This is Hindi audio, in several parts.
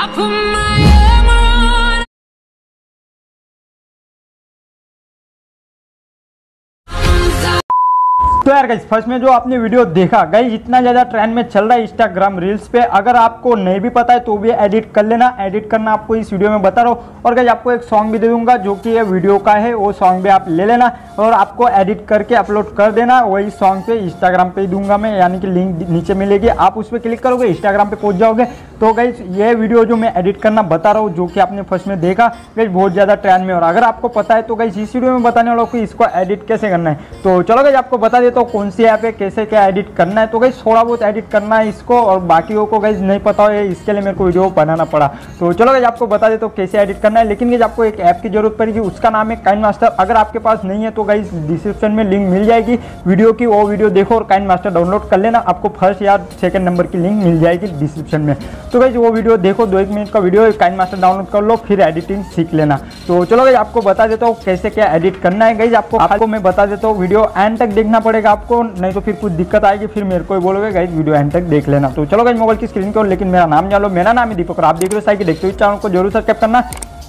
तो यार गाइस फर्स्ट में जो आपने वीडियो देखा गाइस इतना ज़्यादा ट्रेंड में चल रहा है इंस्टाग्राम रील्स पे, अगर आपको नहीं भी पता है तो भी एडिट कर लेना। एडिट करना आपको इस वीडियो में बता रहा हूँ। और गाइस आपको एक सॉन्ग भी दे दूंगा जो कि ये वीडियो का है, वो सॉन्ग भी आप ले लेना और आपको एडिट करके अपलोड कर देना। वही सॉन्ग पे इंस्टाग्राम पे ही दूंगा मैं, यानी कि लिंक नीचे मिलेगी, आप उस पर क्लिक करोगे इंस्टाग्राम पे पहुँच जाओगे। तो गाइस ये वीडियो जो मैं एडिट करना बता रहा हूँ जो कि आपने फर्स्ट में देखा गाइस बहुत ज़्यादा ट्रेंड में, और अगर आपको पता है तो गाइस इस वीडियो में बताने वाला हूँ कि इसको एडिट कैसे करना है। तो चलो गाइस आपको बता देता हूँ कौन सी ऐप है, कैसे क्या एडिट करना है। तो गाइस थोड़ा बहुत एडिट करना है इसको, और बाकियों को गाइस नहीं पता है, इसके लिए मेरे को वीडियो बनाना पड़ा। तो चलो गाइस आपको बता देता हूँ कैसे एडिट करना है। लेकिन गाइस आपको एक ऐप की जरूरत पड़ेगी, उसका नाम है काइनमास्टर। अगर आपके पास नहीं है तो गाइस डिस्क्रिप्शन में लिंक मिल जाएगी वीडियो की, वो वीडियो देखो और काइनमास्टर डाउनलोड कर लेना। आपको फर्स्ट या सेकंड नंबर की लिंक मिल जाएगी डिस्क्रिप्शन में। तो गाइस वो वीडियो देखो, 2-1 मिनट का वीडियो, काइनमास्टर डाउनलोड कर लो, फिर एडिटिंग सीख लेना। तो चलो गाइस आपको बता देता हूँ कैसे क्या एडिट करना है। गाइस आपको मैं बता देता हूँ, वीडियो एंड तक देखना पड़ेगा आपको, नहीं तो फिर कुछ दिक्कत आएगी, फिर मेरे को ही बोलोगे गाइस वीडियो एंड तक देख लेना। तो चलो गाइस मोबाइल की स्क्रीन को, लेकिन मेरा नाम जान लो, मेरा नाम है दीपक और आप देख रहे हो साइकिल देखते हो। चैनल को जरूर सब्सक्राइब करना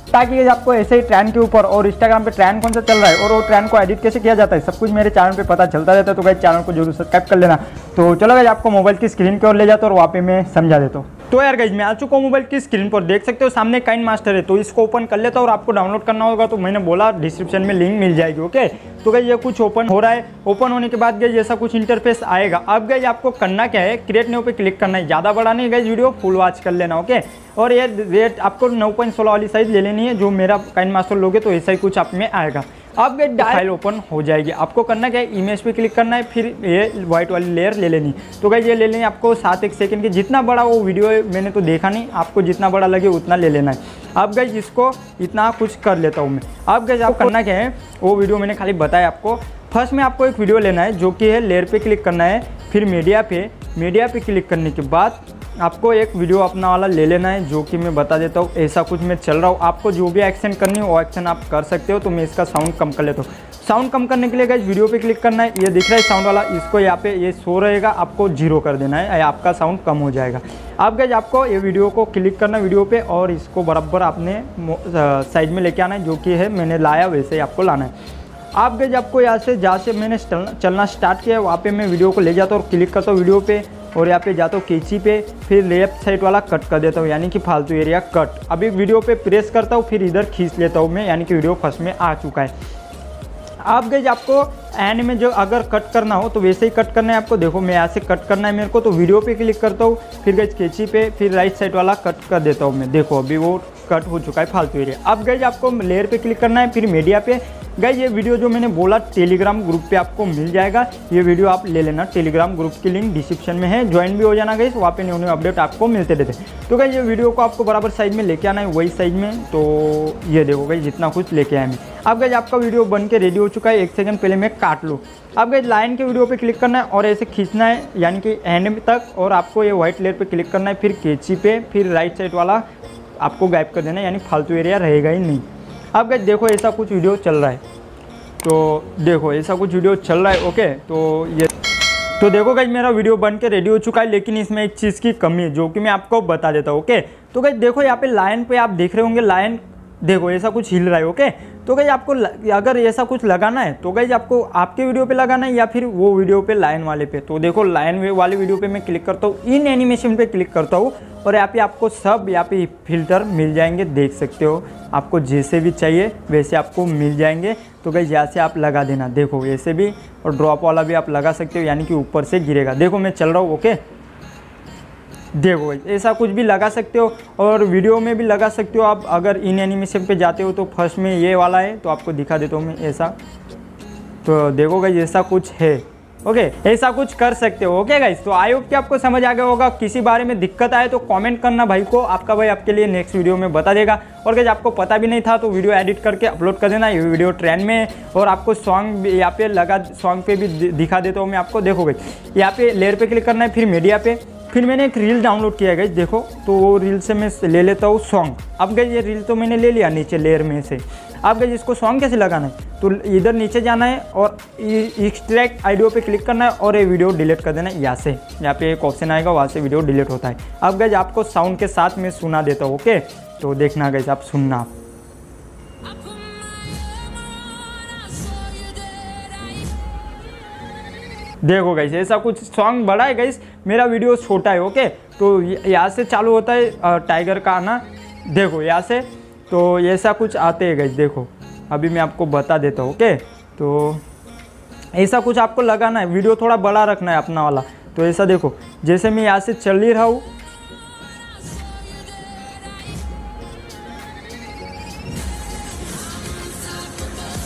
ताकि आपको ऐसे ही ट्रेंड के ऊपर और इंस्टाग्राम पे ट्रेंड कौन सा चल रहा है और वो ट्रेंड को एडिट कैसे किया जाता है सब कुछ मेरे चैनल पे पता चलता रहता है। तो गाइस चैनल को जरूर सब्सक्राइब कर लेना। तो चलो गाइस आपको मोबाइल की स्क्रीन की ओर ले जाता हूँ और वहाँ पे मैं समझा देता हूँ। तो यार गाइस मैं आ चुका हूँ मोबाइल की स्क्रीन पर, देख सकते हो सामने काइनमास्टर है। तो इसको ओपन कर लेता हूँ और आपको डाउनलोड करना होगा, तो मैंने बोला डिस्क्रिप्शन में लिंक मिल जाएगी। ओके तो गाइस ये कुछ ओपन हो रहा है। ओपन होने के बाद गाइस ऐसा कुछ इंटरफेस आएगा। अब गाइस आपको करना क्या है, क्रिएट न्यू पे क्लिक करना है, ज़्यादा बड़ा नहीं गाइस, वीडियो फुल वॉच कर लेना। ओके और ये रेट आपको 9.16 वाली साइज ले लेनी है, जो मेरा काइनमास्टर लोगे तो ऐसा ही कुछ आप में आएगा। अब ये फाइल ओपन हो जाएगी। आपको करना क्या है, इमेज पे क्लिक करना है, फिर ये व्हाइट वाली लेयर ले लेनी। तो गाइस ये ले लेनी आपको 7-1 सेकंड की, जितना बड़ा वो वीडियो है मैंने तो देखा नहीं, आपको जितना बड़ा लगे उतना ले लेना है। अब गाइस इसको इतना कुछ कर लेता हूँ मैं। अब गाइस आपको करना क्या है, वो वीडियो मैंने खाली बताया आपको। फर्स्ट में आपको एक वीडियो लेना है जो कि है लेयर पे क्लिक करना है, फिर मीडिया पे क्लिक करने के बाद आपको एक वीडियो अपना वाला ले लेना है, जो कि मैं बता देता हूँ। ऐसा कुछ मैं चल रहा हूँ, आपको जो भी एक्शन करनी है वो एक्शन आप कर सकते हो। तो मैं इसका साउंड कम कर लेता हूँ। साउंड कम करने के लिए गाइस वीडियो पे क्लिक करना है, ये दिख रहा है साउंड वाला, इसको यहाँ पे ये शो रहेगा, आपको 0 कर देना है, आपका साउंड कम हो जाएगा। अब गाइस आपको ये वीडियो को क्लिक करना है वीडियो पे, और इसको बराबर आपने साइड में लेके आना है, जो कि है मैंने लाया वैसे ही आपको लाना है। आप गाइस आपको यहाँ से जहाँ से मैंने चलना स्टार्ट किया है वहाँ पे मैं वीडियो को ले जाता हूँ और क्लिक करता हूँ वीडियो पे, और यहाँ पे जाता हूँ कैंची पे, फिर लेफ्ट साइड वाला कट कर देता हूँ, यानी कि फालतू एरिया कट। अभी वीडियो पे प्रेस करता हूँ, फिर इधर खींच लेता हूँ मैं, यानी कि वीडियो फर्स्ट में आ चुका है। आप गाइस आपको एंड में जो अगर कट करना हो तो वैसे ही कट करना है आपको। देखो मैं यहाँ से कट करना है मेरे को, तो वीडियो पे क्लिक करता हूँ, फिर गाइस कैंची पे, फिर राइट साइड वाला कट कर देता हूँ मैं। देखो अभी वो कट हो चुका है फालतू एरिया। अब गाइस आपको लेयर पे क्लिक करना है, फिर मीडिया पे। गाइस ये वीडियो जो मैंने बोला टेलीग्राम ग्रुप पे आपको मिल जाएगा, ये वीडियो आप ले लेना। टेलीग्राम ग्रुप की लिंक डिस्क्रिप्शन में है, ज्वाइन भी हो जाना गाइस, वहाँ पे न्यू अपडेट आपको मिलते रहते। तो गाइस ये वीडियो को आपको बराबर साइज में लेके आना है, वही साइज में। तो ये देखो गाइस जितना कुछ लेके आए मैं। अब गाइस आपका वीडियो बन के रेडी हो चुका है, 1 सेकंड पहले मैं काट लूँ। अब गाइस लाइन के वीडियो पे क्लिक करना है और ऐसे खींचना है, यानी कि एंड तक, और आपको ये व्हाइट लेयर पे क्लिक करना है, फिर कैंची पे, फिर राइट साइड वाला आपको गायब कर देना है, यानी फालतू एरिया रहेगा ही नहीं। अब गाइस देखो ऐसा कुछ वीडियो चल रहा है, तो देखो ऐसा कुछ वीडियो चल रहा है। ओके तो देखो गाइस मेरा वीडियो बन के रेडी हो चुका है, लेकिन इसमें एक चीज़ की कमी है जो कि मैं आपको बता देता हूँ। ओके तो गाइस देखो यहाँ पे लाइन पे आप देख रहे होंगे, लाइन देखो ऐसा कुछ हिल रहा है। ओके तो गाइस आपको अगर ऐसा कुछ लगाना है तो गाइस आपको आपके वीडियो पे लगाना है या फिर वो वीडियो पे लाइन वाले पे। तो देखो लाइन वाले वीडियो पे मैं क्लिक करता हूँ, इन एनिमेशन पे क्लिक करता हूँ, और यहाँ पे आपको सब यहाँ पे फिल्टर मिल जाएंगे, देख सकते हो। आपको जैसे भी चाहिए वैसे आपको मिल जाएंगे। तो गाइस यहाँ से आप लगा देना, देखो ऐसे भी, और ड्रॉप वाला भी आप लगा सकते हो, यानी कि ऊपर से गिरेगा। देखो मैं चल रहा हूँ। ओके देखो गाइस ऐसा कुछ भी लगा सकते हो, और वीडियो में भी लगा सकते हो आप। अगर इन एनिमेशन पे जाते हो तो फर्स्ट में ये वाला है, तो आपको दिखा देता हूँ मैं ऐसा। तो देखो गाइस ऐसा कुछ है। ओके ऐसा कुछ कर सकते हो। ओके गाइस तो आई होप कि आपको समझ आ गया होगा। किसी बारे में दिक्कत आए तो कमेंट करना भाई को, आपका भाई आपके लिए नेक्स्ट वीडियो में बता देगा। और गाइस आपको पता भी नहीं था तो वीडियो एडिट करके अपलोड कर देना, ये वीडियो ट्रेंड में है। और आपको सॉन्ग यहाँ पे लगा, सॉन्ग पे भी दिखा देता हूँ मैं आपको। देखो गाइस यहाँ पे लेयर पे क्लिक करना है, फिर मीडिया पे, फिर मैंने एक रील डाउनलोड किया गाइस, देखो तो वो रील से मैं ले लेता हूँ सॉन्ग। अब गाइस ये रील तो मैंने ले लिया नीचे लेयर में से। आप गाइस इसको सॉन्ग कैसे लगाना है, तो इधर नीचे जाना है और एक्सट्रैक्ट ऑडियो पे क्लिक करना है और ये वीडियो डिलीट कर देना है यहाँ से। यहाँ पे एक ऑप्शन आएगा, वहाँ से वीडियो डिलीट होता है। अब गाइस आपको साउंड के साथ में सुना देता हूँ, ओके। तो देखना गाइस, आप सुनना आप। देखो गाइस ऐसा कुछ सॉन्ग बड़ा है गाइस, मेरा वीडियो छोटा है, ओके। तो यहाँ से चालू होता है टाइगर का आना, देखो यहाँ से, तो ऐसा कुछ आते हैं गाइस। देखो अभी मैं आपको बता देता हूँ, ओके। तो ऐसा कुछ आपको लगाना है, वीडियो थोड़ा बड़ा रखना है अपना वाला। तो ऐसा देखो, जैसे मैं यहाँ से चल ही रहा हूँ,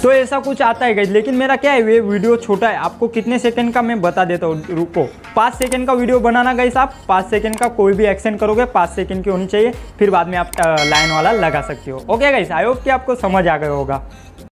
तो ऐसा कुछ आता है गाइस। लेकिन मेरा क्या है, ये वीडियो छोटा है, आपको कितने सेकंड का मैं बता देता हूँ, रुको। 5 सेकंड का वीडियो बनाना गाइस, आप 5 सेकंड का कोई भी एक्शन करोगे 5 सेकंड की होनी चाहिए, फिर बाद में आप लाइन वाला लगा सकते हो, ओके गाइस। आई होप कि आपको समझ आ गया होगा।